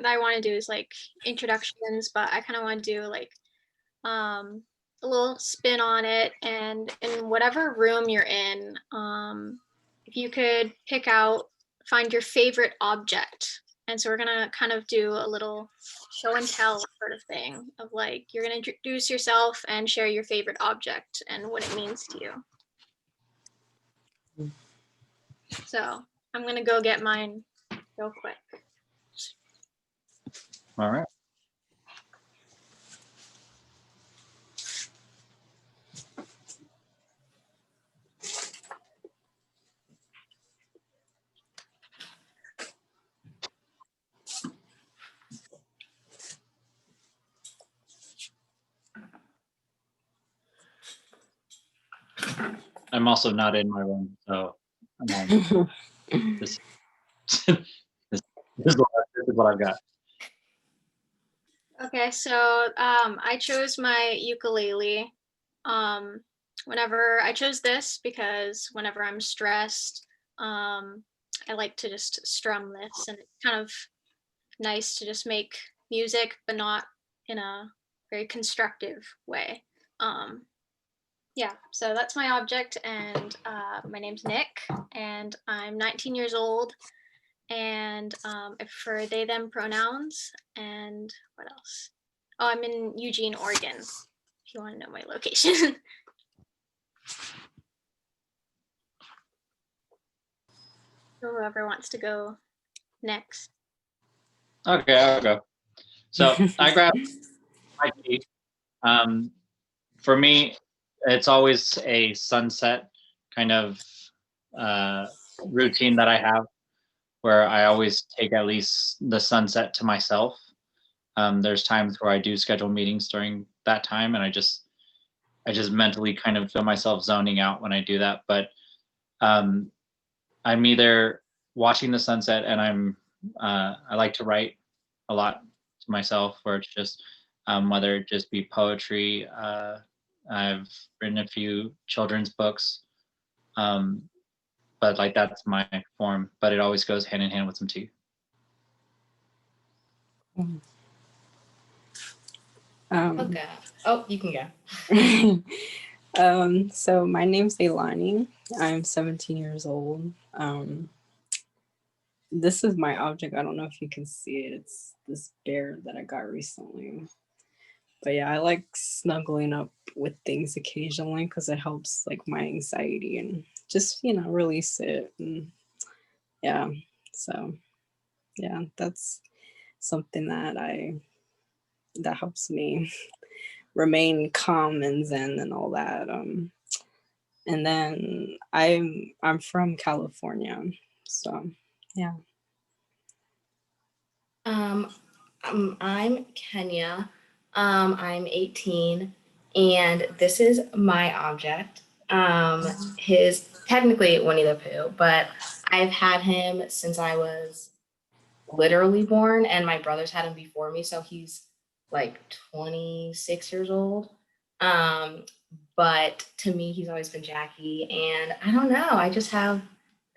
that I want to do is like introductions, but I kind of want to do like a little spin on it. And in whatever room you're in, if you could find your favorite object. And so we're gonna kind of do a little show and tell sort of thing of like, you're gonna introduce yourself and share your favorite object and what it means to you. So I'm gonna go get mine real quick. All right. I'm also not in my room, so this, this is what I've got. Okay, so I chose my ukulele. Whenever I chose this because whenever I'm stressed, I like to just strum this, and it's kind of nice to just make music, but not in a very constructive way. Yeah, so that's my object, and my name's Nick, and I'm 19 years old, and I prefer they, them pronouns, and what else? Oh, I'm in Eugene, Oregon, if you want to know my location. So whoever wants to go next. Okay, I'll go. So I grabbed my key. For me, it's always a sunset kind of routine that I have, where I always take at least the sunset to myself. There's times where I do schedule meetings during that time, and I just mentally kind of feel myself zoning out when I do that. But I'm either watching the sunset, and I like to write a lot to myself, where it's just whether it just be poetry. I've written a few children's books, but like that's my form. But it always goes hand in hand with some tea. Okay. Oh, you can go. So my name's Elani. I'm 17 years old. This is my object. I don't know if you can see it. It's this bear that I got recently. But yeah, I like snuggling up with things occasionally because it helps like my anxiety and just, release it. And yeah, so yeah, that's something that helps me remain calm and zen and all that. And then I'm from California, so yeah. I'm Kenya. I'm 18, and this is my object. His technically Winnie the Pooh, but I've had him since I was literally born, and my brothers had him before me, so he's like 26 years old. But to me, he's always been Jackie, and I don't know, I just have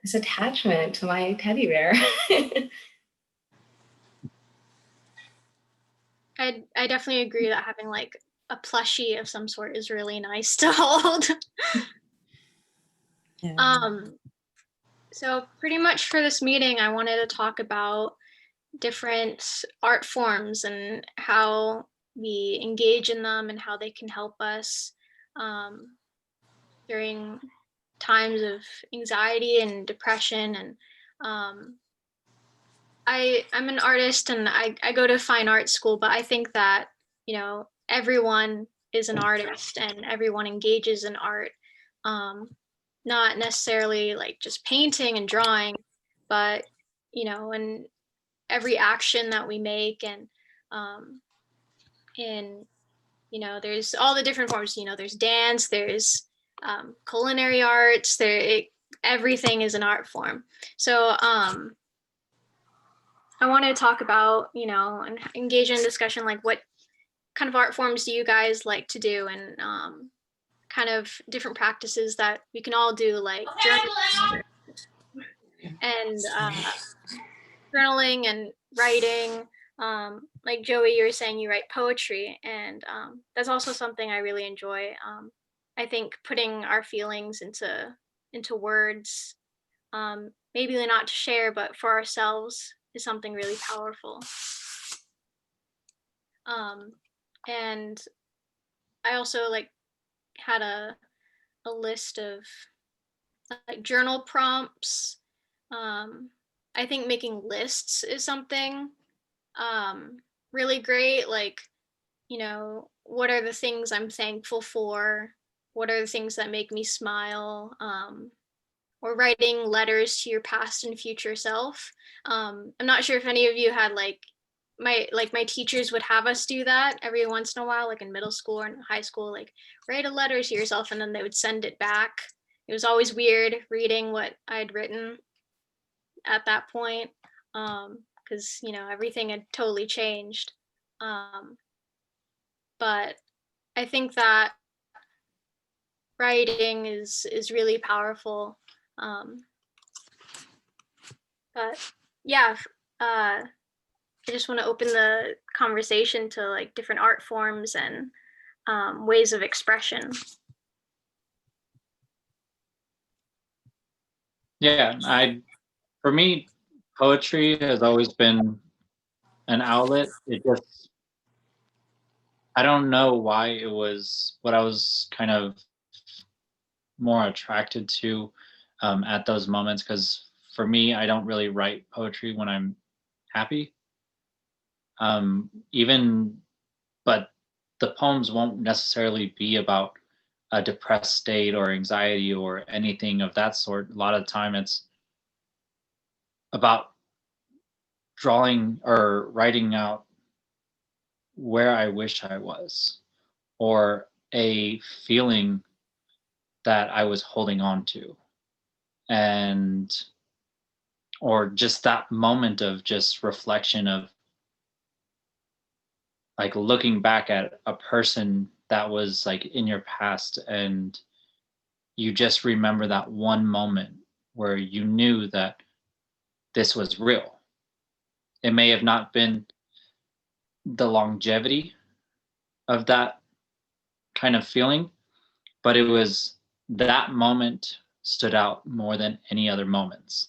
this attachment to my teddy bear. I definitely agree that having like a plushie of some sort is really nice to hold. Yeah. So pretty much for this meeting, I wanted to talk about different art forms and how we engage in them and how they can help us during times of anxiety and depression. And I'm an artist, and I go to fine art school, but I think that, everyone is an artist and everyone engages in art. Not necessarily like just painting and drawing, but, and every action that we make, and there's all the different forms. There's dance, there's culinary arts, everything is an art form. So I want to talk about, and engage in discussion, like what kind of art forms do you guys like to do, and kind of different practices that we can all do, like journaling and writing, like Joey, you were saying you write poetry, and that's also something I really enjoy. I think putting our feelings into words, maybe not to share, but for ourselves, is something really powerful. Um, and I also like had a list of like journal prompts. Um, I think making lists is something um, really great. Like, what are the things I'm thankful for? What are the things that make me smile? Or writing letters to your past and future self. I'm not sure if any of you had my teachers would have us do that every once in a while, like in middle school or in high school, like write a letter to yourself and then they would send it back. It was always weird reading what I'd written at that point, because everything had totally changed. Um, but I think that writing is really powerful. Um, but yeah, I just want to open the conversation to like different art forms and ways of expression. Yeah, for me, poetry has always been an outlet. I don't know why it was what I was kind of more attracted to at those moments. Because for me, I don't really write poetry when I'm happy. Even, but the poems won't necessarily be about a depressed state or anxiety or anything of that sort. A lot of the time, it's about drawing or writing out where I wish I was, or a feeling that I was holding on to, and or just that moment of just reflection of like looking back at a person that was like in your past, and you just remember that one moment where you knew that this was real. It may have not been the longevity of that kind of feeling, but it was that moment stood out more than any other moments.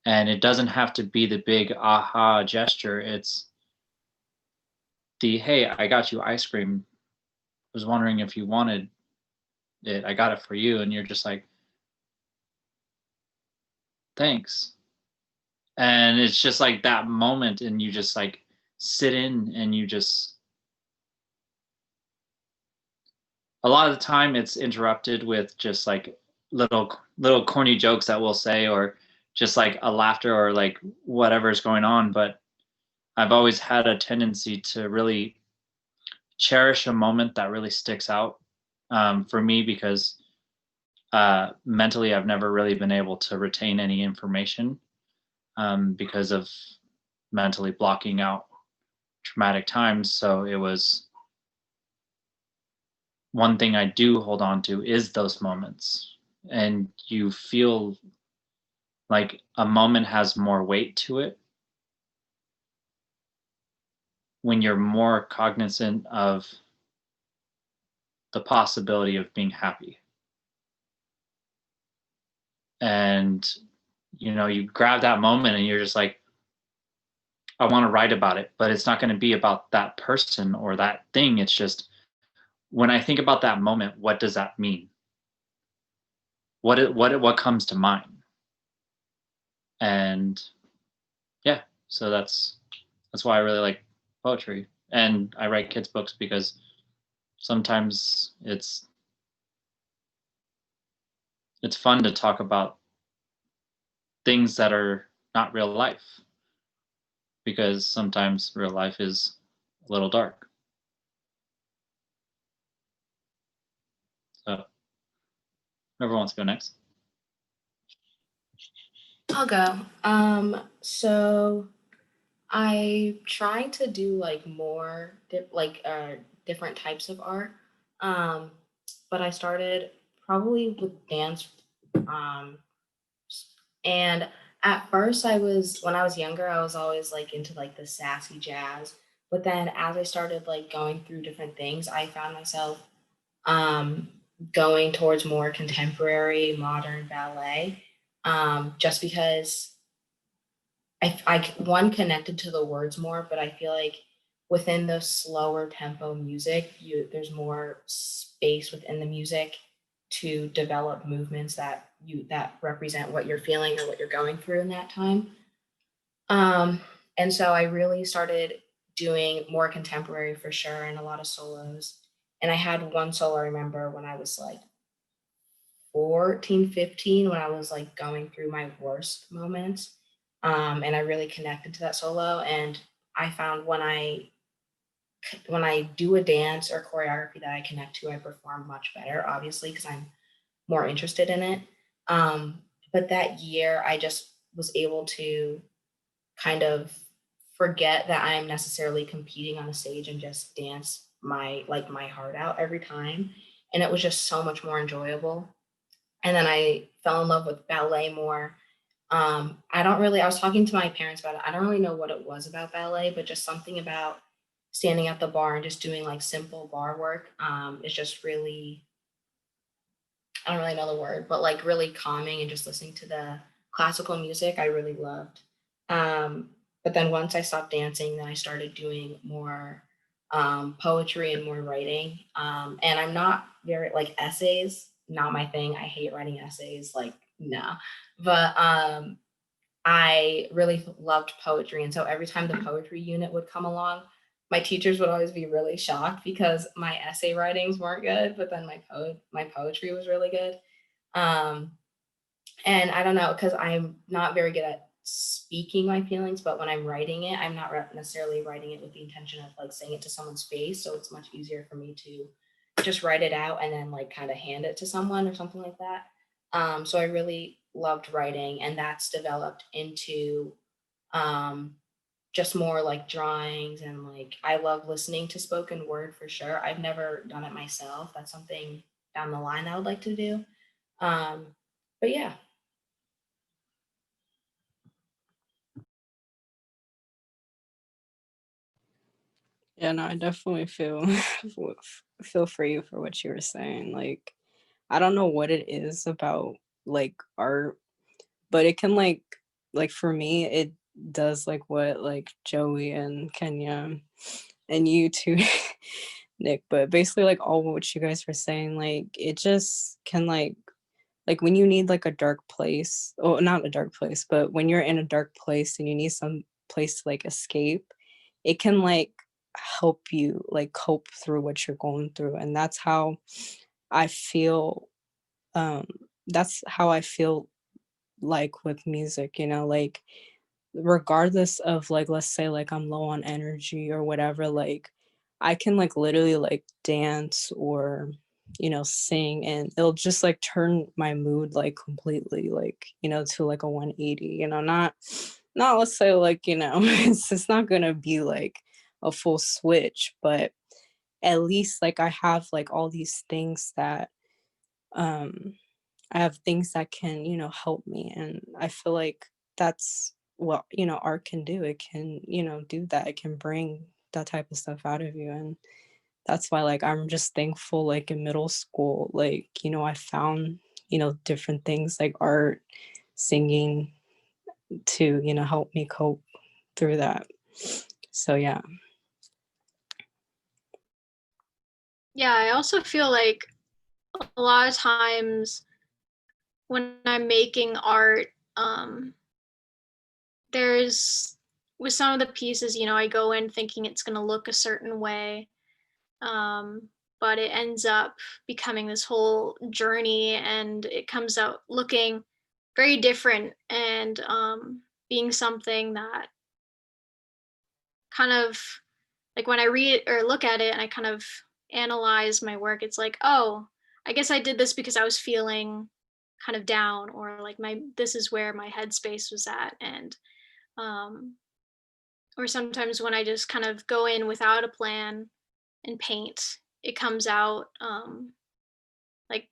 And it doesn't have to be the big aha gesture. It's the, hey, I got you ice cream. Was wondering if you wanted it. I got it for you. And you're just like, thanks. And it's just like that moment. And you just like sit in and you just, a lot of the time it's interrupted with just like little corny jokes that we'll say, or just like a laughter or like whatever's going on. But I've always had a tendency to really cherish a moment that really sticks out for me, because mentally I've never really been able to retain any information because of mentally blocking out traumatic times. So it was one thing I do hold on to is those moments. And you feel like a moment has more weight to it when you're more cognizant of the possibility of being happy. And you grab that moment and you're just like, I want to write about it, but it's not going to be about that person or that thing. It's just, when I think about that moment, what does that mean? What comes to mind? And yeah, so that's why I really like poetry, and I write kids books, because sometimes it's fun to talk about things that are not real life, because sometimes real life is a little dark. So whoever wants to go next. I'll go. So I try to do like more different types of art. Um, but I started probably with dance. Um, and At first, when I was younger, I was always like into like the sassy jazz. But then as I started like going through different things, I found myself um, going towards more contemporary, modern ballet, just because one connected to the words more, but I feel like within the slower tempo music, there's more space within the music to develop movements that represent what you're feeling or what you're going through in that time. Um, and so I really started doing more contemporary for sure and a lot of solos. And I had one solo I remember when I was like 14, 15, when I was like going through my worst moments. And I really connected to that solo. And I found when I do a dance or choreography that I connect to, I perform much better, obviously, because I'm more interested in it. Um, but that year, I just was able to kind of forget that I'm necessarily competing on a stage and just dance my heart out every time. And it was just so much more enjoyable. And then I fell in love with ballet more. I was talking to my parents about it. I don't really know what it was about ballet, but just something about standing at the bar and just doing like simple bar work is just really, I don't really know the word, but like really calming, and just listening to the classical music I really loved. Um, but then once I stopped dancing, then I started doing more poetry and more writing. And I'm not very like essays, not my thing. I hate writing essays, like no. But I really loved poetry. And so every time the poetry unit would come along, my teachers would always be really shocked because my essay writings weren't good, but then my poetry was really good. Um, and I don't know, because I'm not very good at speaking my feelings, but when I'm writing it, I'm not necessarily writing it with the intention of like saying it to someone's face. So it's much easier for me to just write it out and then like kind of hand it to someone or something like that. So I really loved writing, and that's developed into um, just more like drawings, and like I love listening to spoken word for sure. I've never done it myself. That's something down the line I would like to do. Um, but yeah. Yeah, no, I definitely feel feel for you for what you were saying. Like, I don't know what it is about like art, but it can like for me, it does like what like Joey and Kenya and you too, Nick. But basically, like all what you guys were saying, like it just can like when you need like a dark place, or not a dark place, but when you're in a dark place and you need some place to like escape, it can like help you like cope through what you're going through. And that's how I feel. Um, that's how I feel like with music, like regardless of like, let's say like I'm low on energy or whatever, like I can like literally like dance or sing, and it'll just like turn my mood like completely like to like a 180, not let's say like it's not gonna be like a full switch, but at least like I have like all these things that um I have things that can, help me. And I feel like that's what, art can do. It can, do that. It can bring that type of stuff out of you. And that's why, like, I'm just thankful, like, in middle school, like, I found, different things like art, singing to, help me cope through that. So, yeah. Yeah, I also feel like a lot of times when I'm making art, there's with some of the pieces, I go in thinking it's going to look a certain way, but it ends up becoming this whole journey, and it comes out looking very different, and being something that kind of like when I read or look at it and I kind of analyze my work, it's like, oh, I guess I did this because I was feeling kind of down, or like this is where my headspace was at. And um or sometimes when I just kind of go in without a plan and paint, it comes out like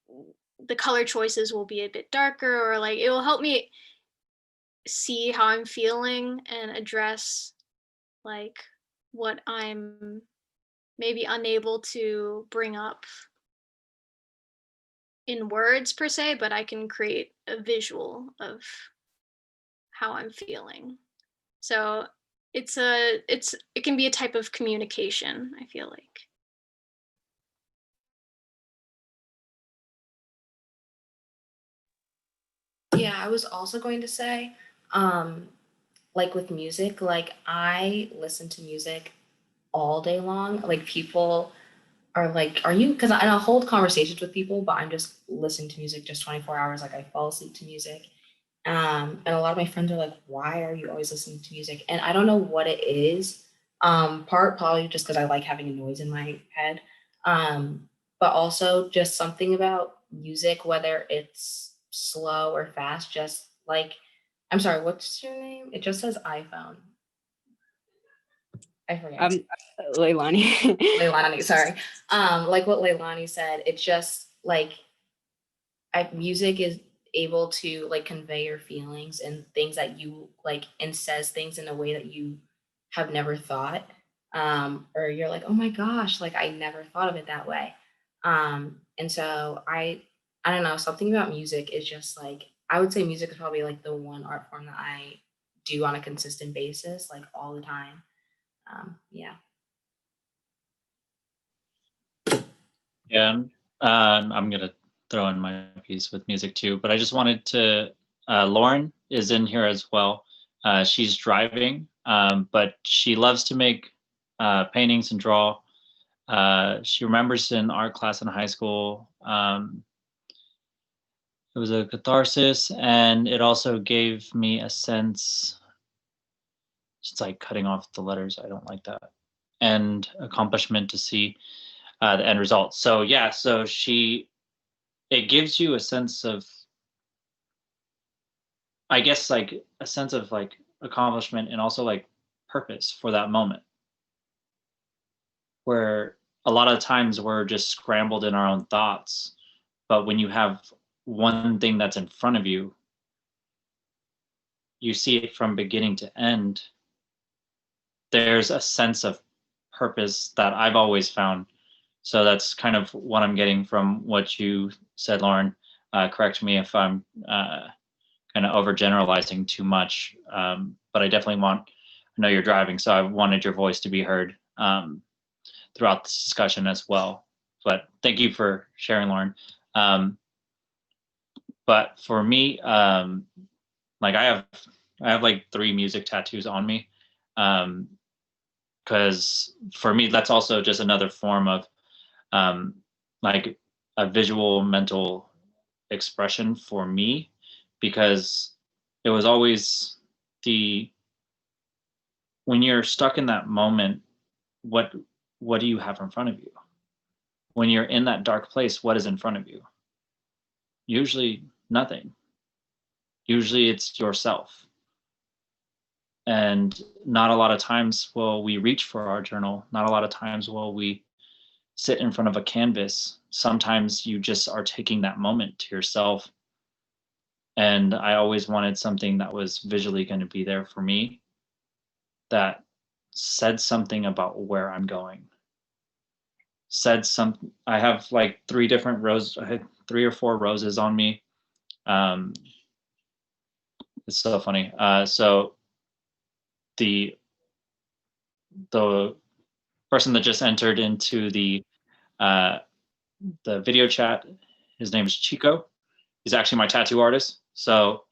the color choices will be a bit darker, or like it will help me see how I'm feeling and address like what I'm maybe unable to bring up in words per se, but I can create a visual of how I'm feeling. So it can be a type of communication, I feel like. Yeah, I was also going to say, like with music, like I listen to music all day long. Like people are like, are you? Because I'll hold conversations with people, but I'm just listening to music just 24 hours. Like I fall asleep to music. And a lot of my friends are like, why are you always listening to music? And I don't know what it is. Part probably just because I like having a noise in my head. But also just something about music, whether it's slow or fast, just like, I'm sorry, what's your name? It just says iPhone. I forget. Leilani. Leilani, sorry. Like what Leilani said, it's just like music is able to like convey your feelings and things that you like and says things in a way that you have never thought. Or you're like, oh my gosh, like I never thought of it that way. And so I don't know, something about music is just like I would say music is probably like the one art form that I do on a consistent basis, like all the time. Yeah. Yeah, I'm gonna throw in my piece with music too, but I just wanted to. Lauren is in here as well. She's driving, but she loves to make paintings and draw. She remembers in art class in high school. It was a catharsis, and it also gave me a sense. It's like cutting off the letters. I don't like that. And accomplishment to see the end result. So yeah, so it gives you a sense of, I guess, like a sense of like accomplishment and also like purpose for that moment. Where a lot of times we're just scrambled in our own thoughts, but when you have one thing that's in front of you, you see it from beginning to end. There's a sense of purpose that I've always found. So that's kind of what I'm getting from what you said, Lauren. Correct me if I'm kind of overgeneralizing too much, but I definitely I know you're driving, so I wanted your voice to be heard throughout this discussion as well. But thank you for sharing, Lauren. But for me, like I have like 3 music tattoos on me, because for me that's also just another form of like a visual mental expression for me, because it was always when you're stuck in that moment, what do you have in front of you? When you're in that dark place, what is in front of you? Usually nothing. Usually it's yourself. And not a lot of times will we reach for our journal. Not a lot of times will we sit in front of a canvas. Sometimes you just are taking that moment to yourself. And I always wanted something that was visually going to be there for me, that said something about where I'm going. I have like 3 different I had 3 or 4 roses on me. It's so funny. So the person that just entered into the video chat, his name is Chico. He's actually my tattoo artist. So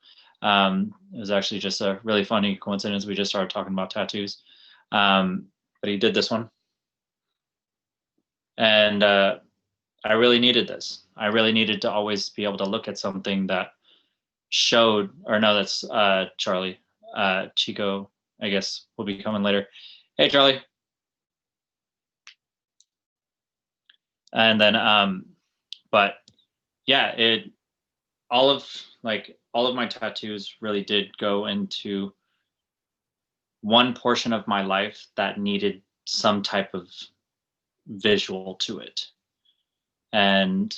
it was actually just a really funny coincidence. We just started talking about tattoos. But he did this one. And I really needed this. I really needed to always be able to look at something that showed, or no, that's Charlie. Chico, I guess, will be coming later. Hey, Charlie. And then, but yeah, all of my tattoos really did go into one portion of my life that needed some type of visual to it. And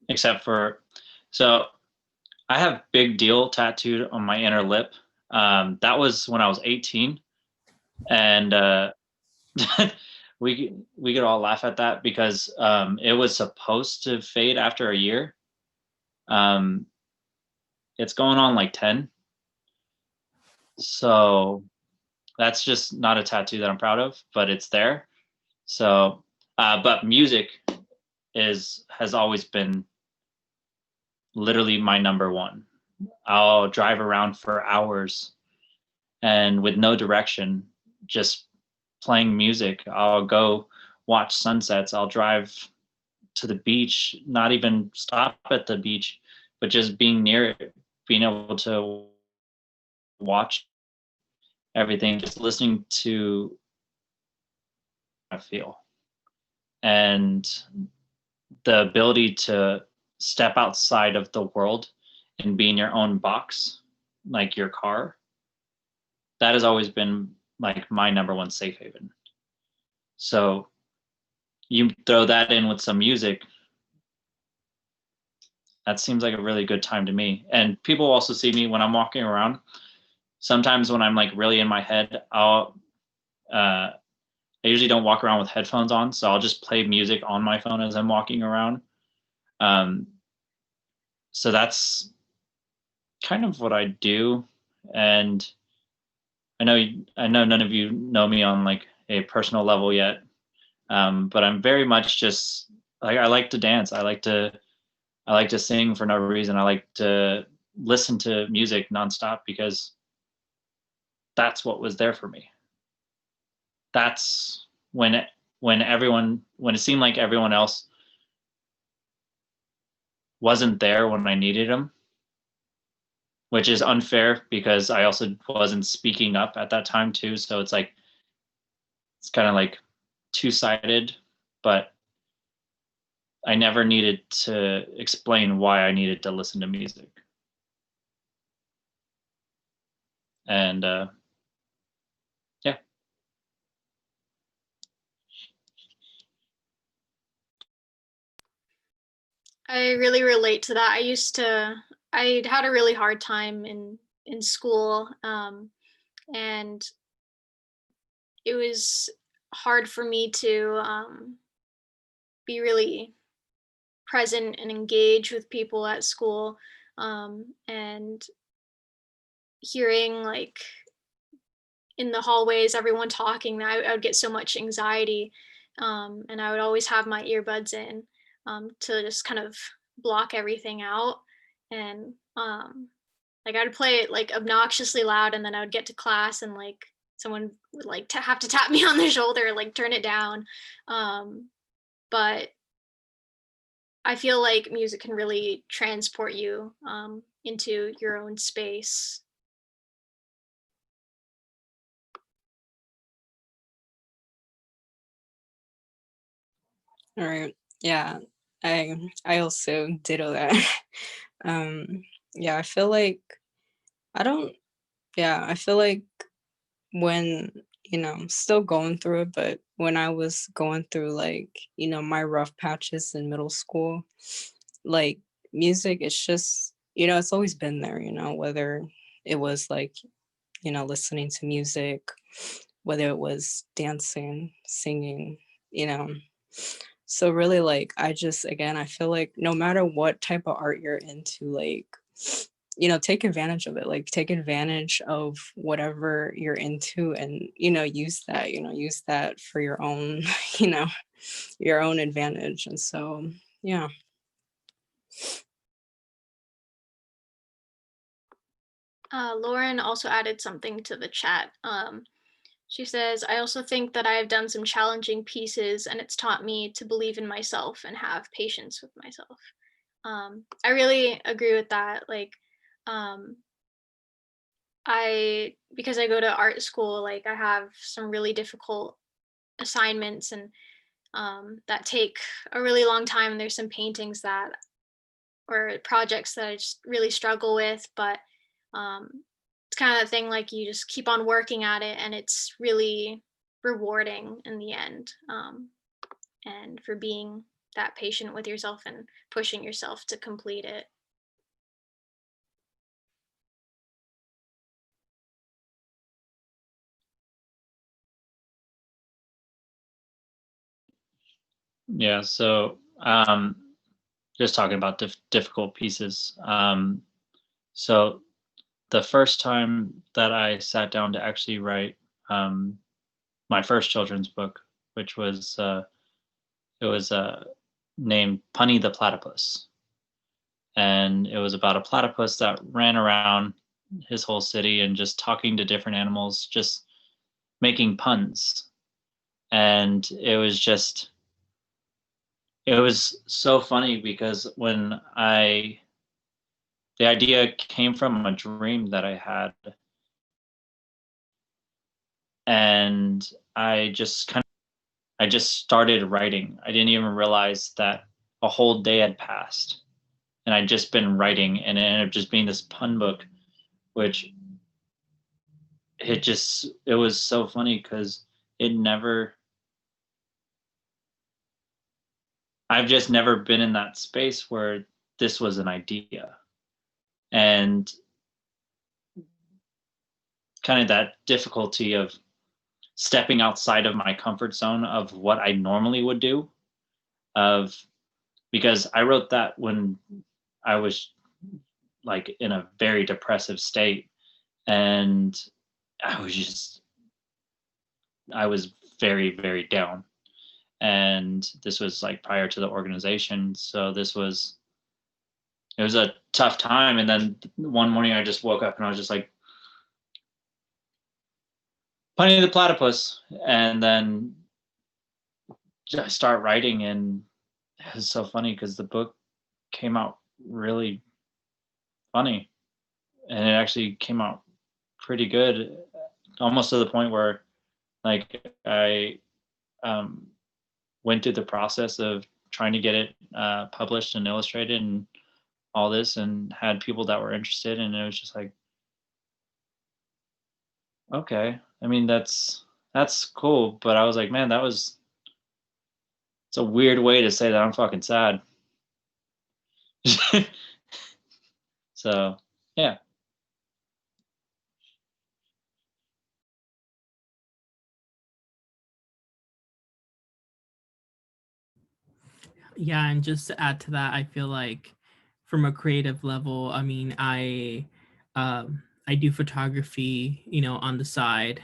except for, so I have Big Deal tattooed on my inner lip. That was when I was 18, and we could all laugh at that because it was supposed to fade after a year. Um, it's going on like 10, so that's just not a tattoo that I'm proud of, but it's there. So, but music has always been literally my number one. I'll drive around for hours and with no direction, just playing music. I'll go watch sunsets. I'll drive to the beach, not even stop at the beach, but just being near it, being able to watch everything, just listening to I feel. And the ability to step outside of the world and be in your own box, like your car, that has always been like my number one safe haven. So you throw that in with some music, that seems like a really good time to me. And people also see me when I'm walking around. Sometimes when I'm like really in my head, I usually don't walk around with headphones on, so I'll just play music on my phone as I'm walking around. Um, so that's kind of what I do. And I know none of you know me on like a personal level yet, but I'm very much just like I like to dance. I like to sing for no reason. I like to listen to music nonstop because that's what was there for me. That's when when it seemed like everyone else wasn't there when I needed them, which is unfair because I also wasn't speaking up at that time too. So it's like it's kind of like two-sided, but I never needed to explain why I needed to listen to music. And yeah. I really relate to that. I had a really hard time in school, and it was hard for me to be really present and engage with people at school, and hearing like in the hallways everyone talking. I would get so much anxiety, and I would always have my earbuds in, to just kind of block everything out. And like I'd play it like obnoxiously loud, and then I would get to class and like someone would like to have to tap me on the shoulder, like turn it down. But I feel like music can really transport you into your own space. All right. Yeah. I also ditto that. um yeah, I feel like I don't yeah, I feel like when, I'm still going through it, but when I was going through like, my rough patches in middle school, like music, it's just, it's always been there, whether it was like, listening to music, whether it was dancing, singing, you know. So really like again, I feel like no matter what type of art you're into, like, take advantage of it. Like take advantage of whatever you're into and, use that for your own, you know, your own advantage. And so, yeah. Lauren also added something to the chat. She says, I also think that I have done some challenging pieces and it's taught me to believe in myself and have patience with myself. I really agree with that. Like, um, because I go to art school, like I have some really difficult assignments, and that take a really long time. There's some paintings that or projects that I just really struggle with, but um, it's kind of a thing like you just keep on working at it, and it's really rewarding in the end. And for being that patient with yourself and pushing yourself to complete it. Yeah, so just talking about difficult pieces. So the first time that I sat down to actually write um, my first children's book, which was it was named Punny the Platypus, and it was about a platypus that ran around his whole city and just talking to different animals, just making puns, and it was so funny because the idea came from a dream that I had, and I just started writing. I didn't even realize that a whole day had passed, and I'd just been writing, and it ended up just being this pun book, which it was so funny because it never I've just never been in that space where this was an idea. And kind of that difficulty of stepping outside of my comfort zone of what I normally would do, of because I wrote that when I was like in a very depressive state, and I was just I was very, very down. And this was like prior to the organization, so it was a tough time. And then one morning I just woke up and I was just like, Punny the Platypus, and then just start writing. And it was so funny because the book came out really funny, and it actually came out pretty good, almost to the point where like I um, went through the process of trying to get it published and illustrated and all this, and had people that were interested, and it was just like, okay, I mean that's cool, but I was like, man, it's a weird way to say that I'm fucking sad. So yeah. Yeah, and just to add to that, I feel like from a creative level, I mean, I do photography, on the side.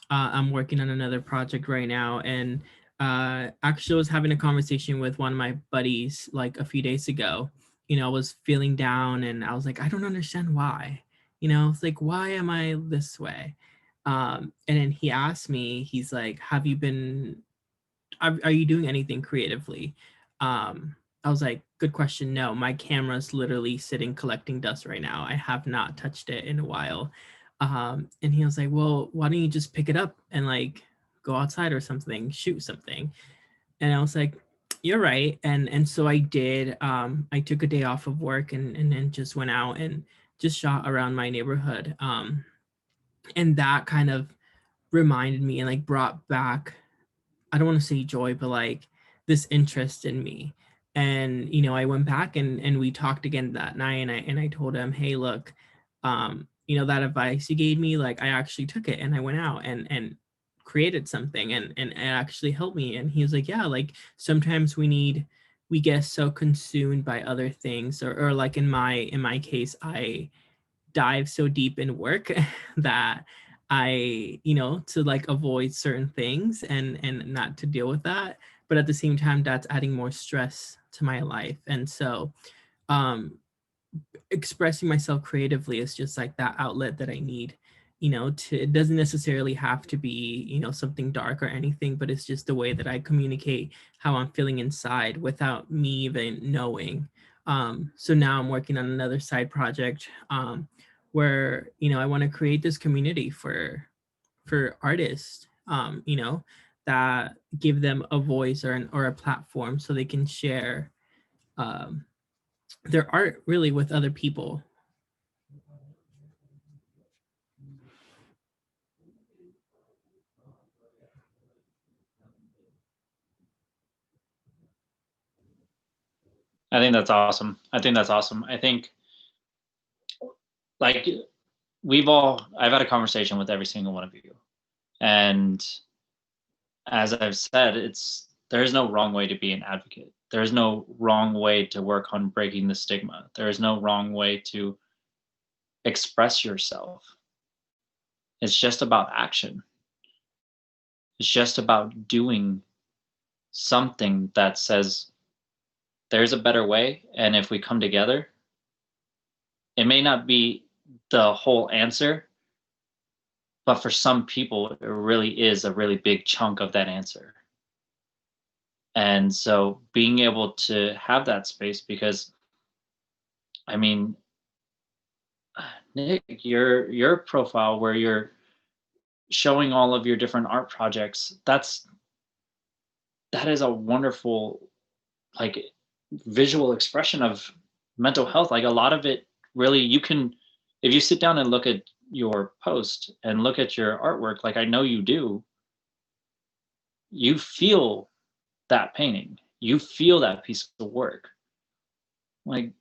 I'm working on another project right now, and actually, I was having a conversation with one of my buddies like a few days ago. I was feeling down, and I was like, I don't understand why. It's like, why am I this way? And then he asked me, he's like, have you been are you doing anything creatively? I was like, good question. No, my camera's literally sitting collecting dust right now. I have not touched it in a while. And he was like, well, why don't you just pick it up and like go outside or something, shoot something? And I was like, you're right. And so I did. I took a day off of work and then just went out and just shot around my neighborhood. And that kind of reminded me and like brought back, I don't want to say joy, but like this interest in me. And I went back and we talked again that night, and I told him, hey, look, that advice you gave me, like I actually took it and I went out and created something, and it actually helped me. And he was like, yeah, like sometimes we get so consumed by other things, or like in my case, I dive so deep in work that I, to like avoid certain things and not to deal with that. But at the same time, that's adding more stress to my life. And so um expressing myself creatively is just like that outlet that I need. It doesn't necessarily have to be, something dark or anything, but it's just the way that I communicate how I'm feeling inside without me even knowing. So now I'm working on another side project, where I want to create this community for artists, that give them a voice or a platform so they can share um, their art really with other people. I think that's awesome. I think like I've had a conversation with every single one of you. And as I've said, there is no wrong way to be an advocate. There is no wrong way to work on breaking the stigma. There is no wrong way to express yourself. It's just about action. It's just about doing something that says there's a better way. And if we come together, it may not be the whole answer, but for some people, it really is a really big chunk of that answer. And so being able to have that space, because I mean, Nick, your profile where you're showing all of your different art projects, that is a wonderful, like, visual expression of mental health. Like, a lot of it really, you can, if you sit down and look at your post and look at your artwork, like I know you do, you feel that painting, you feel that piece of work. Like,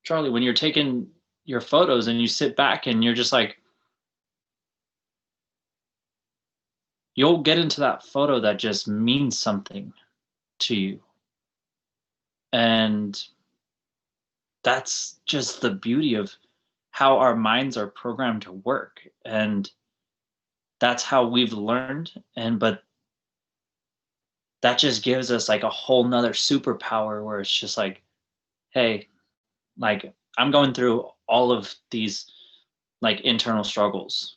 Charlie, when you're taking your photos and you sit back and you're just like, you'll get into that photo that just means something to you. And that's just the beauty of how our minds are programmed to work. And that's how we've learned. But that just gives us like a whole nother superpower where it's just like, hey, like, I'm going through all of these like internal struggles,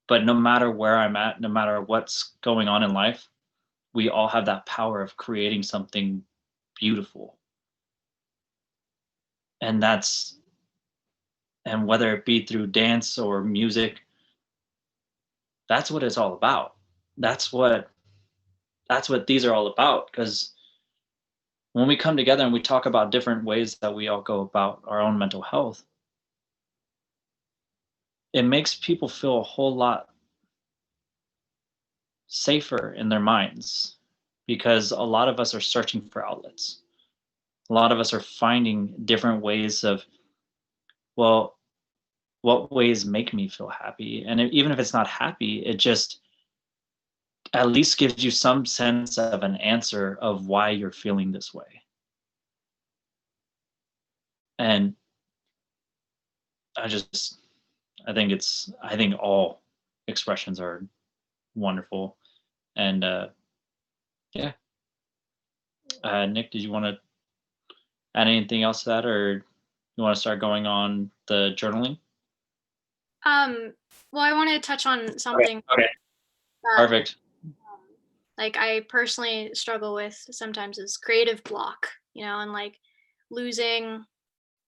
but no matter where I'm at, no matter what's going on in life, we all have that power of creating something beautiful. And whether it be through dance or music, that's what it's all about. That's what these are all about. Because when we come together and we talk about different ways that we all go about our own mental health, it makes people feel a whole lot safer in their minds, because a lot of us are searching for outlets. A lot of us are finding different ways of, well, what ways make me feel happy? And even if it's not happy, it just at least gives you some sense of an answer of why you're feeling this way. And I think all expressions are wonderful. And yeah. Nick, did you want to add anything else to that, or you want to start going on the journaling? Well, I want to touch on something. Okay. Perfect. Like, I personally struggle with sometimes is creative block, and like losing,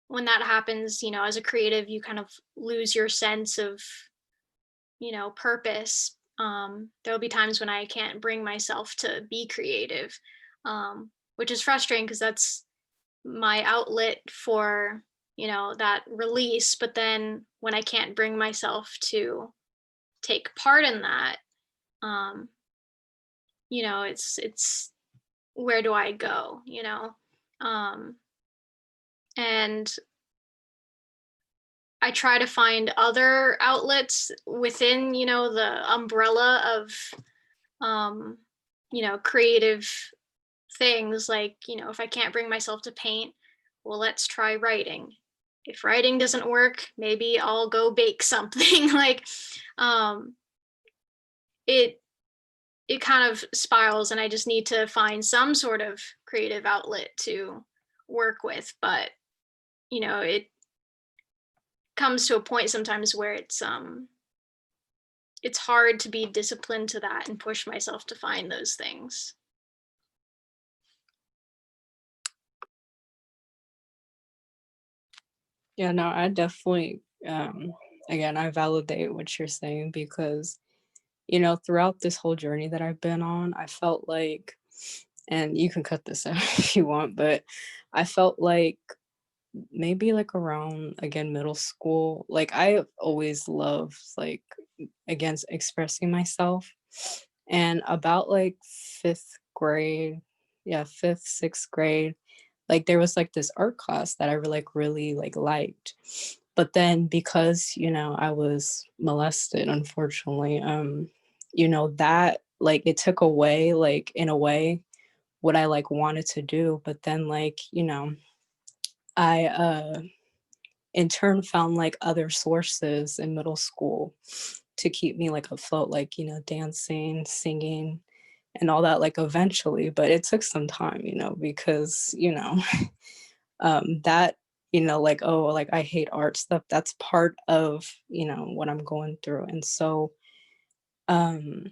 when that happens, as a creative, you kind of lose your sense of, purpose. There'll be times when I can't bring myself to be creative, which is frustrating because that's my outlet for, that release. But then when I can't bring myself to take part in that, it's where do I go, and I try to find other outlets within, the umbrella of, creative things. Like, if I can't bring myself to paint, well, let's try writing. If writing doesn't work, maybe I'll go bake something. Like, it kind of spirals, and I just need to find some sort of creative outlet to work with. But, it comes to a point sometimes where it's hard to be disciplined to that and push myself to find those things. Yeah, no, I definitely, again, I validate what you're saying because, throughout this whole journey that I've been on, I felt like, and you can cut this out if you want, but I felt like maybe like around, again, middle school, like I always loved, like, against expressing myself. And about like fifth grade, fifth, sixth grade, like there was like this art class that I really liked. But then because, I was molested, unfortunately, that like it took away, like in a way, what I like wanted to do. But then like, you know, I in turn found like other sources in middle school to keep me like afloat, like, you know, dancing, singing, and all that, like eventually. But it took some time, you know, because, you know, that, you know, like, oh, like I hate art stuff, that's part of, you know, what I'm going through. And so um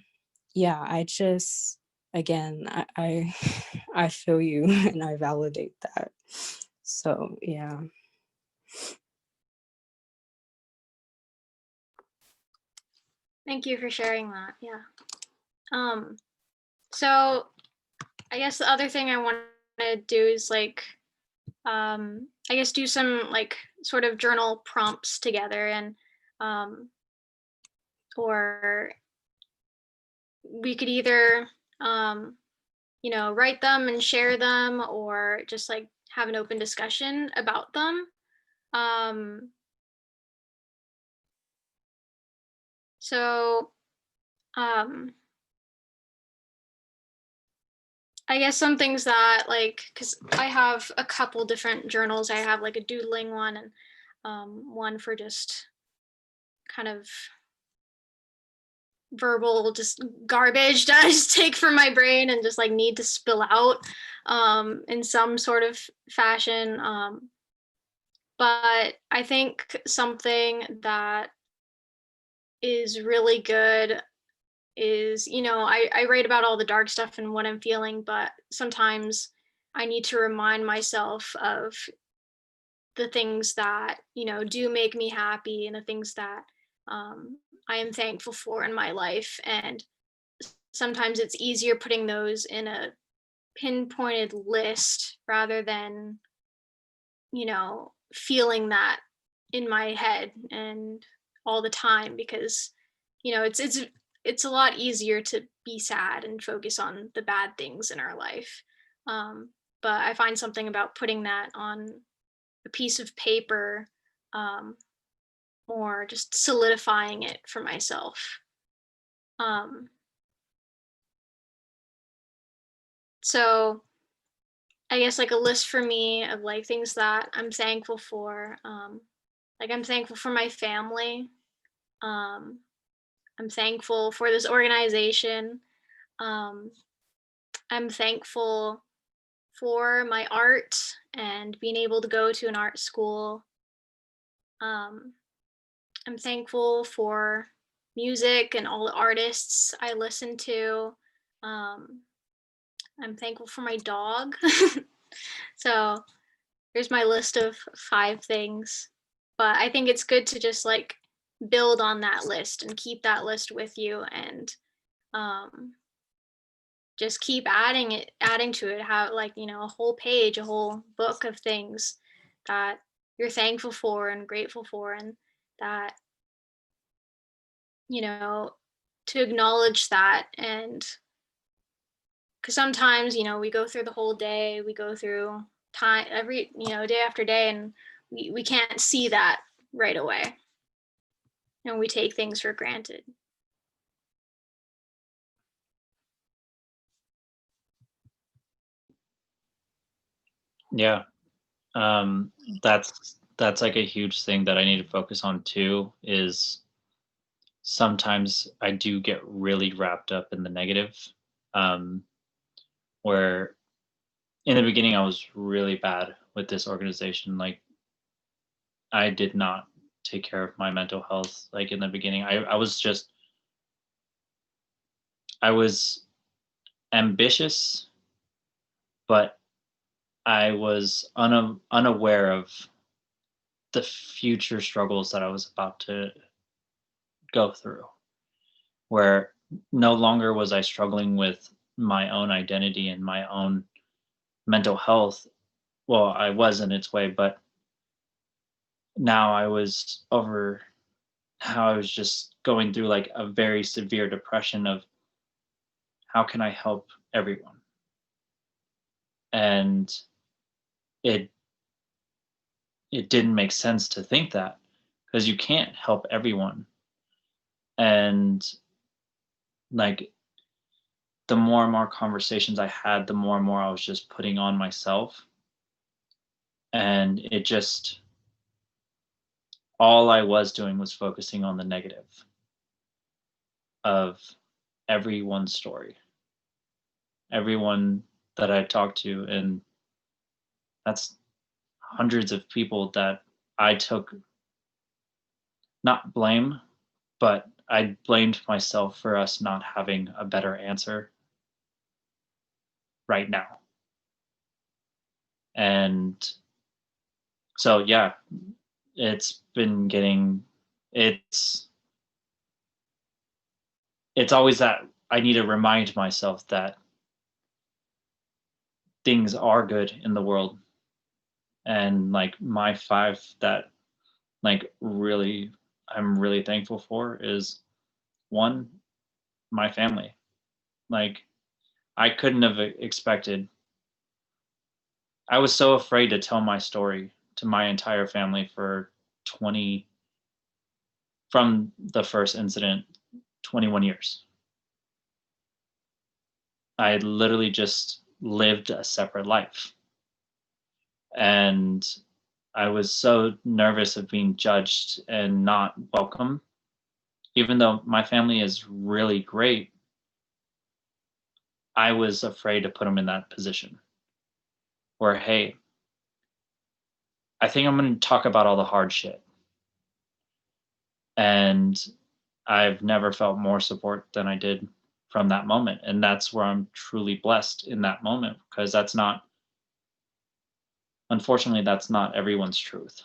yeah, I just, again, I I feel you and I validate that. So yeah. Thank you for sharing that. Yeah. So I guess the other thing I want to do is like, I guess do some like sort of journal prompts together, and or we could either um, write them and share them, or just like have an open discussion about them. Um, so um, I guess some things that like, because I have a couple different journals. I have like a doodling one, and one for just kind of verbal, just garbage that I just take from my brain and just like need to spill out in some sort of fashion. But I think something that is really good is, I write about all the dark stuff and what I'm feeling, but sometimes I need to remind myself of the things that, do make me happy, and the things that I am thankful for in my life. And sometimes it's easier putting those in a pinpointed list rather than, feeling that in my head and all the time, because, it's a lot easier to be sad and focus on the bad things in our life. But I find something about putting that on a piece of paper, um, or just solidifying it for myself. Um, so I guess like a list for me of like things that I'm thankful for. Like I'm thankful for my family. Um, I'm thankful for this organization. Um, I'm thankful for my art and being able to go to an art school. Um, I'm thankful for music and all the artists I listen to. Um, I'm thankful for my dog. So here's my list of 5 things. But I think it's good to just like build on that list and keep that list with you, and um, just keep adding to it. Have like, a whole page, a whole book of things that you're thankful for and grateful for, and that, you know, to acknowledge that. And because sometimes, we go through the whole day, we go through time every, day after day, and we can't see that right away. And we take things for granted. Yeah. That's like a huge thing that I need to focus on too, is sometimes I do get really wrapped up in the negative. Um, where in the beginning I was really bad with this organization. Like I did not take care of my mental health. Like in the beginning, I was ambitious, but I was unaware of the future struggles that I was about to go through, where no longer was I struggling with my own identity and my own mental health. Well, I was in its way, but now I was over how I was just going through like a very severe depression of how can I help everyone? And it it didn't make sense to think that, because you can't help everyone. And like the more and more conversations I had, the more and more I was just putting on myself. And it just, all I was doing was focusing on the negative of everyone's story, everyone that I talked to. And that's hundreds of people that I took, not blame, but I blamed myself for us not having a better answer right now. And so, yeah, it's been getting, it's always that I need to remind myself that things are good in the world. And like my 5 that like really I'm really thankful for is 1, my family. Like I couldn't have expected. I was so afraid to tell my story to my entire family for 20, from the first incident, 21 years. I had literally just lived a separate life. And I was so nervous of being judged and not welcome. Even though my family is really great, I was afraid to put them in that position. Where, hey, I think I'm going to talk about all the hard shit. And I've never felt more support than I did from that moment. And that's where I'm truly blessed in that moment, because that's not, unfortunately, that's not everyone's truth.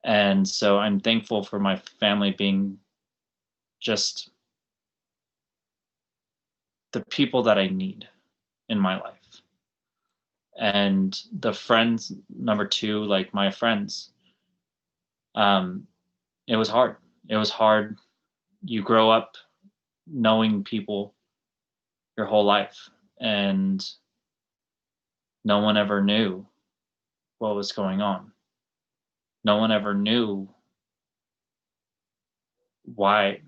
And so I'm thankful for my family being just the people that I need in my life. And the friends, number 2, like my friends, it was hard. It was hard. You grow up knowing people your whole life, and no one ever knew what was going on. No one ever knew why.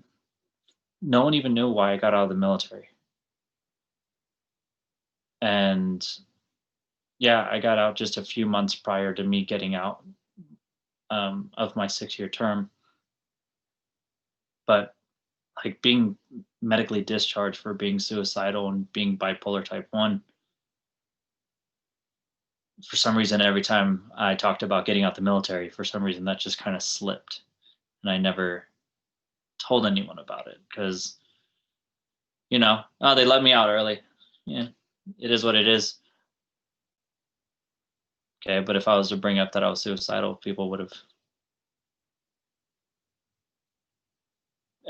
No one even knew why I got out of the military. And yeah, I got out just a few months prior to me getting out of my 6-year term. But like being medically discharged for being suicidal and being bipolar type 1, for some reason, every time I talked about getting out the military, for some reason that just kind of slipped. And I never told anyone about it because, oh, they let me out early. Yeah, it is what it is. Okay, but if I was to bring up that I was suicidal, people would have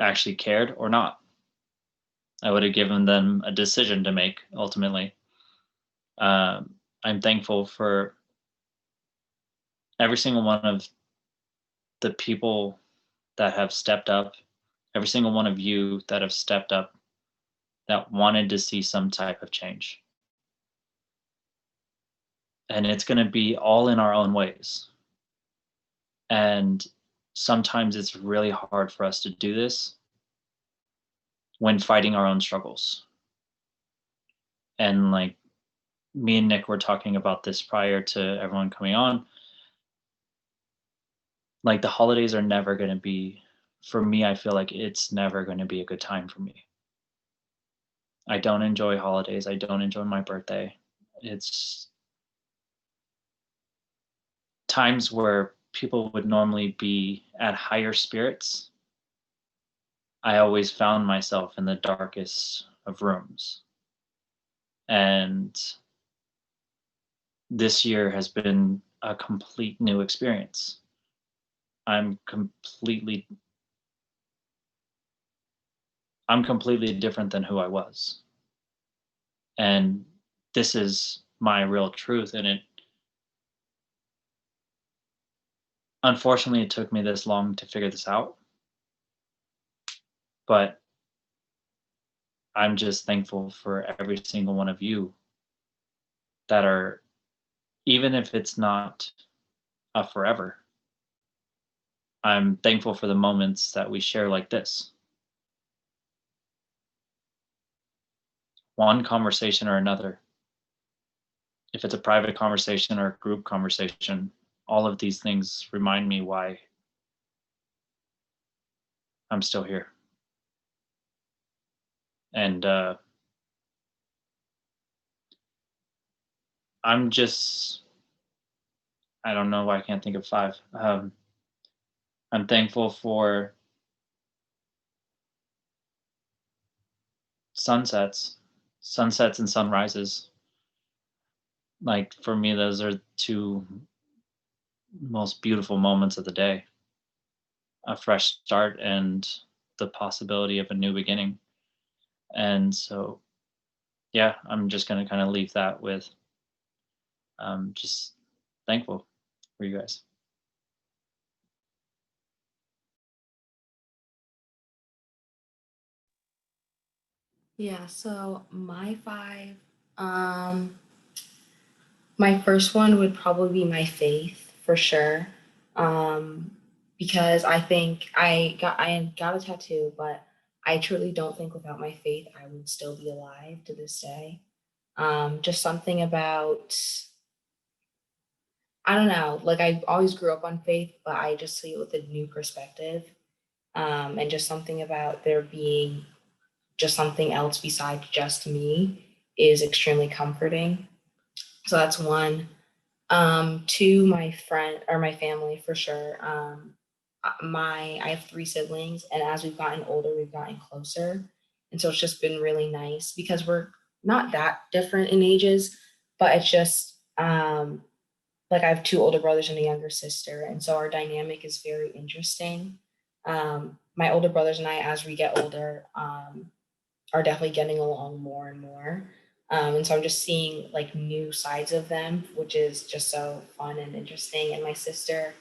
actually cared or not. I would have given them a decision to make ultimately. I'm thankful for every single one of the people that have stepped up, every single one of you that have stepped up, that wanted to see some type of change. And it's going to be all in our own ways. And sometimes it's really hard for us to do this when fighting our own struggles. And like me and Nick were talking about this prior to everyone coming on. Like the holidays are never going to be, for me, I feel like it's never going to be a good time for me. I don't enjoy holidays. I don't enjoy my birthday. It's times where people would normally be at higher spirits. I always found myself in the darkest of rooms. And this year has been a complete new experience. I'm completely different than who I was. And this is my real truth. And it, unfortunately, it took me this long to figure this out. But I'm just thankful for every single one of you that are, even if it's not a forever, I'm thankful for the moments that we share like this. one conversation or another. If it's a private conversation or a group conversation, all of these things remind me why I'm still here. And I'm just, I don't know why I can't think of 5. I'm thankful for sunsets and sunrises. Like for me, those are 2 most beautiful moments of the day. A fresh start and the possibility of a new beginning. And so, yeah, I'm just going to kind of leave that with just thankful for you guys. Yeah, so my 5, my first one would probably be my faith for sure. Because I think I got a tattoo, but I truly don't think without my faith I would still be alive to this day. Just something about, I don't know, like I always grew up on faith, but I just see it with a new perspective. And just something about there being just something else besides just me is extremely comforting. So that's one. 2, my friend or my family for sure. I have 3 siblings, and as we've gotten older, we've gotten closer, and so it's just been really nice because we're not that different in ages, but it's just like I have 2 older brothers and a younger sister, and so our dynamic is very interesting. My older brothers and I, as we get older, are definitely getting along more and more. And so I'm just seeing like new sides of them, which is just so fun and interesting. And my sister,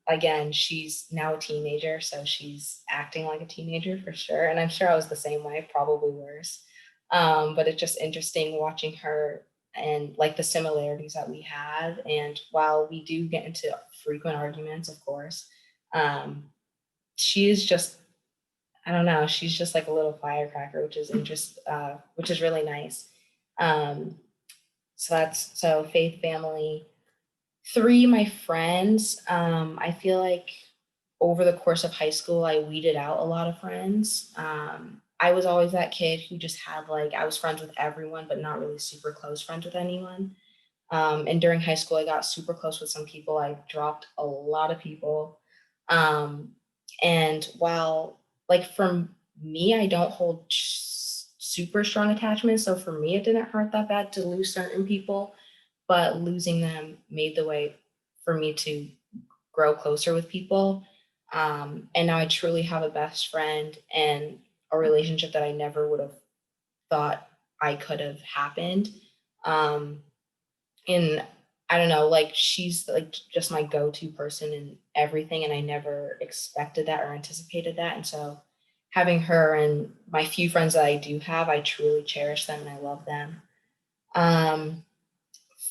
again, she's now a teenager, so she's acting like a teenager for sure. And I'm sure I was the same way, probably worse. But it's just interesting watching her and like the similarities that we have. And while we do get into frequent arguments, of course, she is just, I don't know. She's just like a little firecracker, which is really nice. Um, so faith, family. 3, my friends. I feel like over the course of high school, I weeded out a lot of friends. I was always that kid who just had like I was friends with everyone, but not really super close friends with anyone. And during high school, I got super close with some people. I dropped a lot of people. Um, and while, like, for me, I don't hold super strong attachments. So for me, it didn't hurt that bad to lose certain people, but losing them made the way for me to grow closer with people. And now I truly have a best friend and a relationship that I never would have thought I could have happened. Um, and I don't know, like she's like just my go-to person in everything, and I never expected that or anticipated that. And so having her and my few friends that I do have, I truly cherish them and I love them. Um,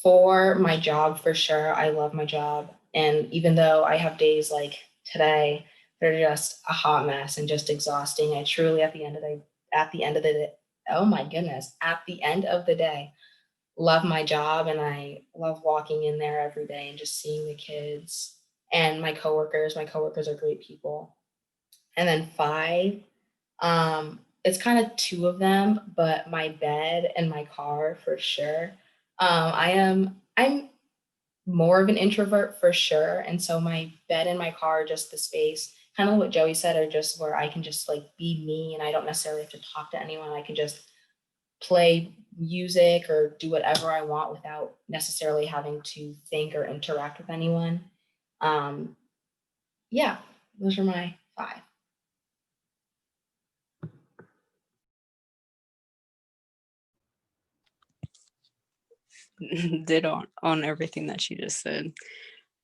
for my job, for sure, I love my job, and even though I have days like today, they're just a hot mess and just exhausting. I truly, at the end of the day, oh my goodness, at the end of the day, love my job, and I love walking in there every day and just seeing the kids and my coworkers. My coworkers are great people. And then 5, it's kind of 2 of them, but my bed and my car for sure. I'm more of an introvert for sure. And so my bed and my car, just the space, kind of what Joey said, are just where I can just like be me and I don't necessarily have to talk to anyone. I can just play music or do whatever I want without necessarily having to think or interact with anyone. Um, yeah, those are my 5. Did on everything that she just said.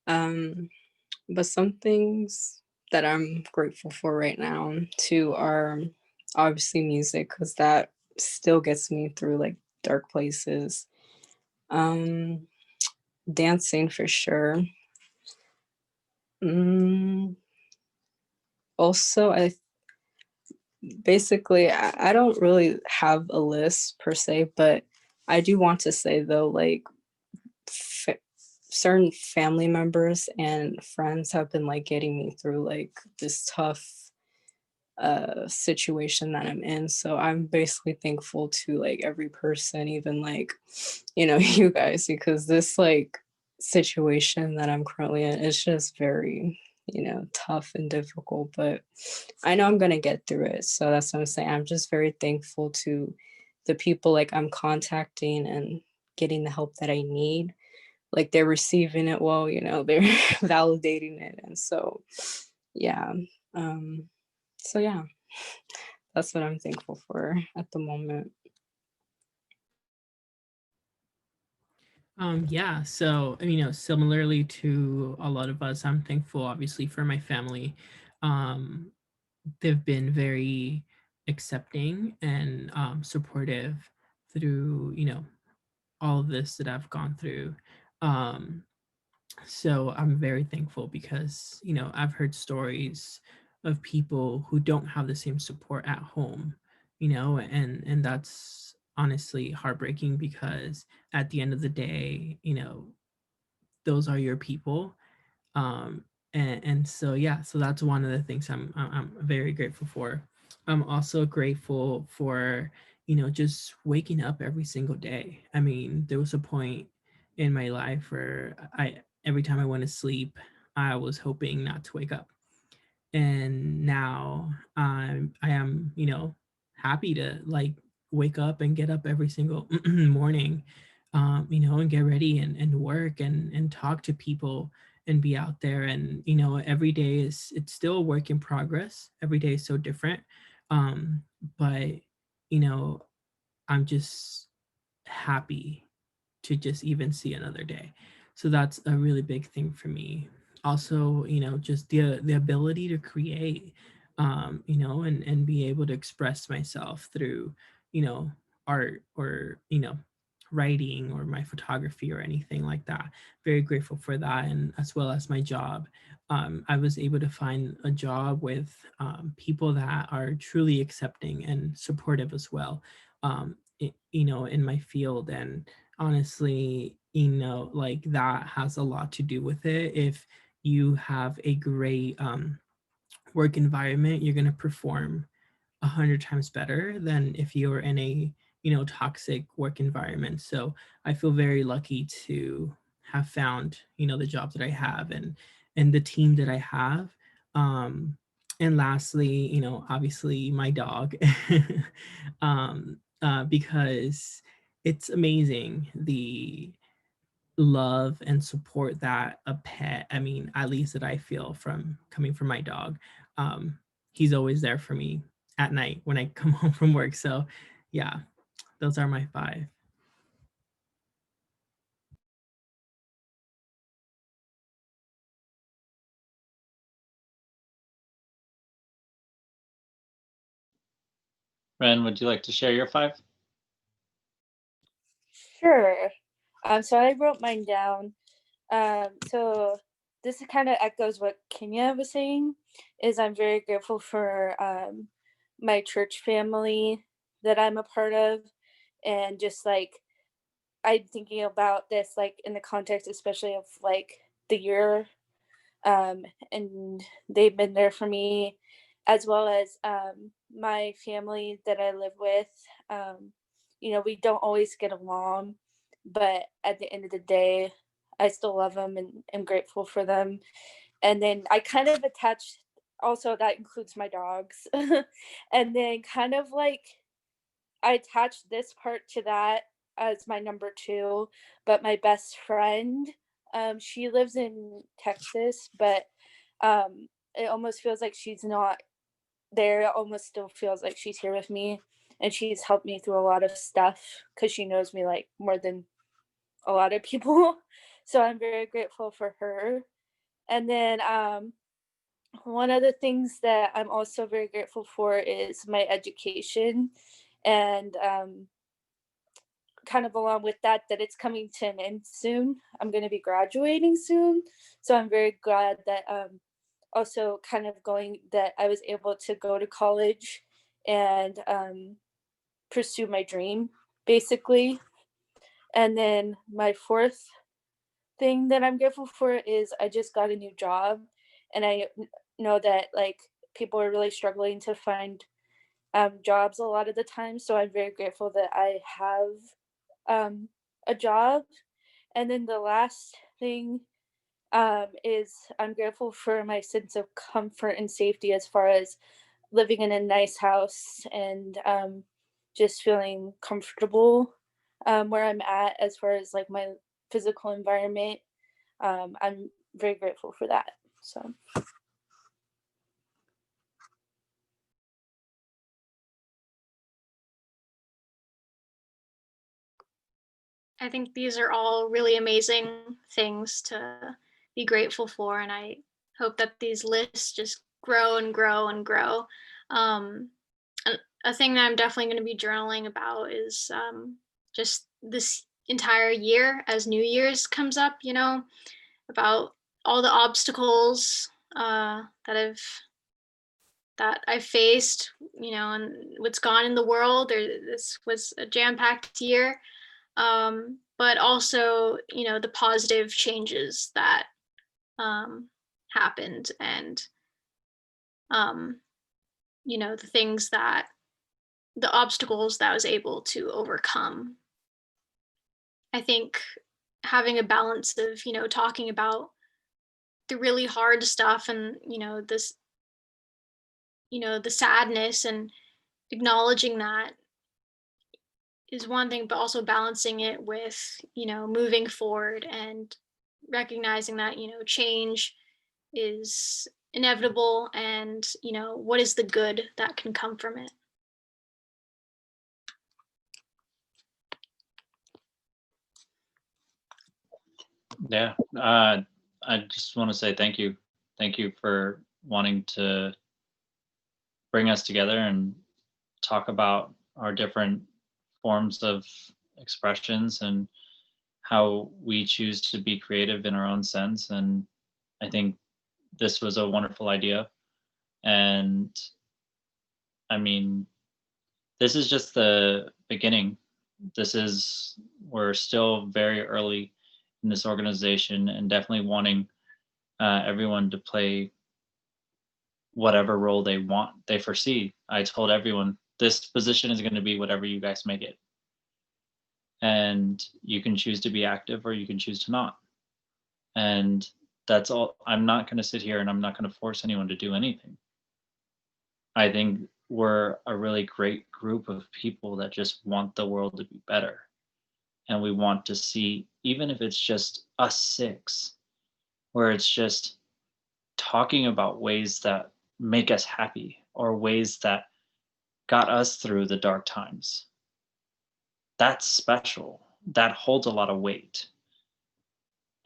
But some things that I'm grateful for right now too are obviously music, because that still gets me through like dark places. Dancing for sure. Also, basically, I don't really have a list per se, but I do want to say though, like certain family members and friends have been like getting me through like this tough situation that I'm in. So I'm basically thankful to like every person, even like, you know, you guys, because this like situation that I'm currently in is just very, you know, tough and difficult, but I know I'm gonna get through it. So that's what I'm saying. I'm just very thankful to the people like I'm contacting and getting the help that I need. Like they're receiving it well, you know, they're validating it. And so yeah. Um, so yeah, that's what I'm thankful for at the moment. Yeah, so similarly to a lot of us, I'm thankful obviously for my family. Um, they've been very accepting and supportive through, all of this that I've gone through. Um, so I'm very thankful because, I've heard stories of people who don't have the same support at home, and that's honestly heartbreaking because at the end of the day, those are your people. And so yeah, so that's one of the things I'm very grateful for. I'm also grateful for, just waking up every single day. I mean, there was a point in my life where I every time I went to sleep, I was hoping not to wake up. And now I am, happy to like wake up and get up every single morning, and get ready and work and talk to people and be out there. And every day is it's still a work in progress. Every day is so different. But you know I'm just happy to just even see another day. So that's a really big thing for me. Also, just the ability to create, and be able to express myself through, art or, writing or my photography or anything like that. Very grateful for that. And as well as my job. I was able to find a job with people that are truly accepting and supportive as well, in my field. And honestly, like that has a lot to do with it. If you have a great work environment, you're going to perform 100 times better than if you're in a toxic work environment. So I feel very lucky to have found the job that I have and the team that I have. And lastly, obviously my dog, because it's amazing the love and support that a pet, I mean, at least that I feel from coming from my dog. Um, he's always there for me at night when I come home from work. So, yeah, those are my five. Ren, would you like to share your five? Sure. So I wrote mine down. So this kind of echoes what Kenya was saying. Is I'm very grateful for my church family that I'm a part of, and just like I'm thinking about this like in the context, especially of like the year, and they've been there for me, as well as my family that I live with. We don't always get along, but at the end of the day, I still love them and am grateful for them. And then I kind of attached, also that includes my dogs, and then kind of like I attached this part to that as my number two, but my best friend, she lives in Texas, but it almost feels like she's not there. It almost still feels like she's here with me, and she's helped me through a lot of stuff because she knows me like more than a lot of people. So I'm very grateful for her. And then one of the things that I'm also very grateful for is my education, and kind of along with that, that it's coming to an end soon. I'm going to be graduating soon, so I'm very glad that also kind of going that I was able to go to college and pursue my dream, basically. And then my fourth thing that I'm grateful for is I just got a new job, and I know that like people are really struggling to find jobs a lot of the time. So I'm very grateful that I have a job. And then the last thing is I'm grateful for my sense of comfort and safety as far as living in a nice house and just feeling comfortable where I'm at as far as like my physical environment. I'm very grateful for that. So. I think these are all really amazing things to be grateful for, and I hope that these lists just grow and grow and grow. A thing that I'm definitely going to be journaling about is just this entire year as New Year's comes up, about all the obstacles that I've faced, and what's gone in the world. This was a jam-packed year, but also, the positive changes that happened, and the obstacles that I was able to overcome. I think having a balance of, talking about the really hard stuff and, the sadness, and acknowledging that is one thing, but also balancing it with, moving forward and recognizing that, change is inevitable, and, what is the good that can come from it. Yeah, I just want to say thank you. Thank you for wanting to bring us together and talk about our different forms of expressions and how we choose to be creative in our own sense. And I think this was a wonderful idea. And I mean, this is just the beginning. We're still very early in this organization, and definitely wanting everyone to play whatever role they foresee. I told everyone this position is going to be whatever you guys make it. And you can choose to be active or you can choose to not. And that's all. I'm not going to sit here and I'm not going to force anyone to do anything. I think we're a really great group of people that just want the world to be better. And we want to see, even if it's just us six, where it's just talking about ways that make us happy or ways that got us through the dark times. That's special. That holds a lot of weight.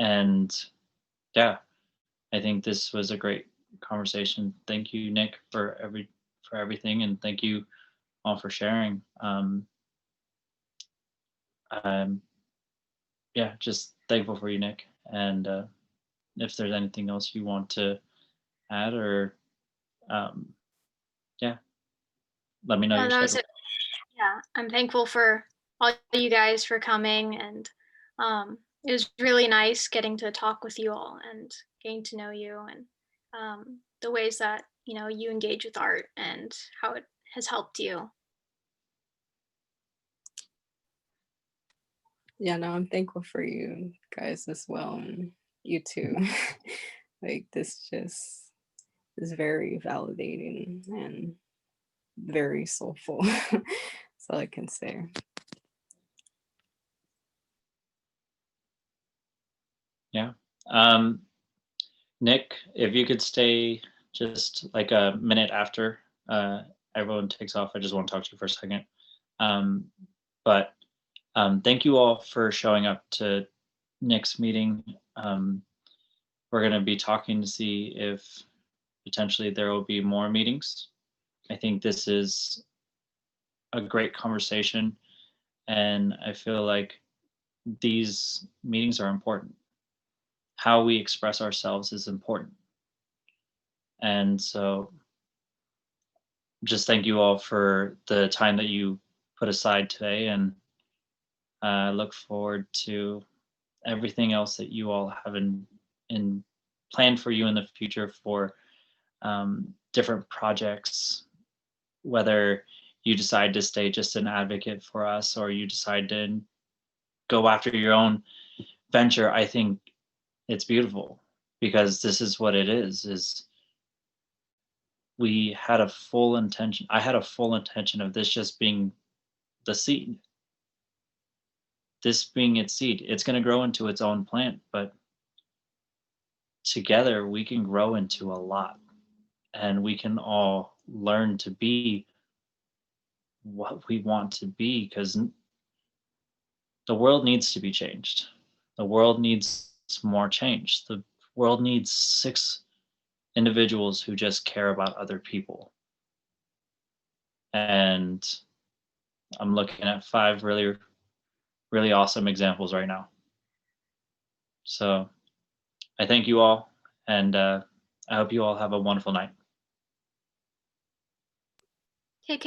And yeah, I think this was a great conversation. Thank you, Nick, for everything, and thank you all for sharing. Yeah, just thankful for you, Nick. And if there's anything else you want to add, or yeah, let me know your That was schedule. it. Yeah, I'm thankful for all you guys for coming, and it was really nice getting to talk with you all and getting to know you, and the ways that you engage with art and how it has helped you. Yeah, no, I'm thankful for you guys as well, and you too. Like, this just is very validating and very soulful. That's all I can say. Yeah. Nick, if you could stay just like a minute after everyone takes off, I just want to talk to you for a second. But thank you all for showing up to Nick's meeting. We're going to be talking to see if potentially there will be more meetings. I think this is a great conversation, and I feel like these meetings are important. How we express ourselves is important. And so just thank you all for the time that you put aside today, and I look forward to everything else that you all have in planned for you in the future for different projects, whether you decide to stay just an advocate for us or you decide to go after your own venture. I think it's beautiful because this is what it is we had a full intention. I had a full intention of this just being the seed. This being its seed. It's going to grow into its own plant, but together we can grow into a lot, and we can all learn to be what we want to be, because the world needs to be changed. The world needs more change. The world needs 6 individuals who just care about other people. And I'm looking at 5 really, really awesome examples right now. So I thank you all, and I hope you all have a wonderful night. Take care.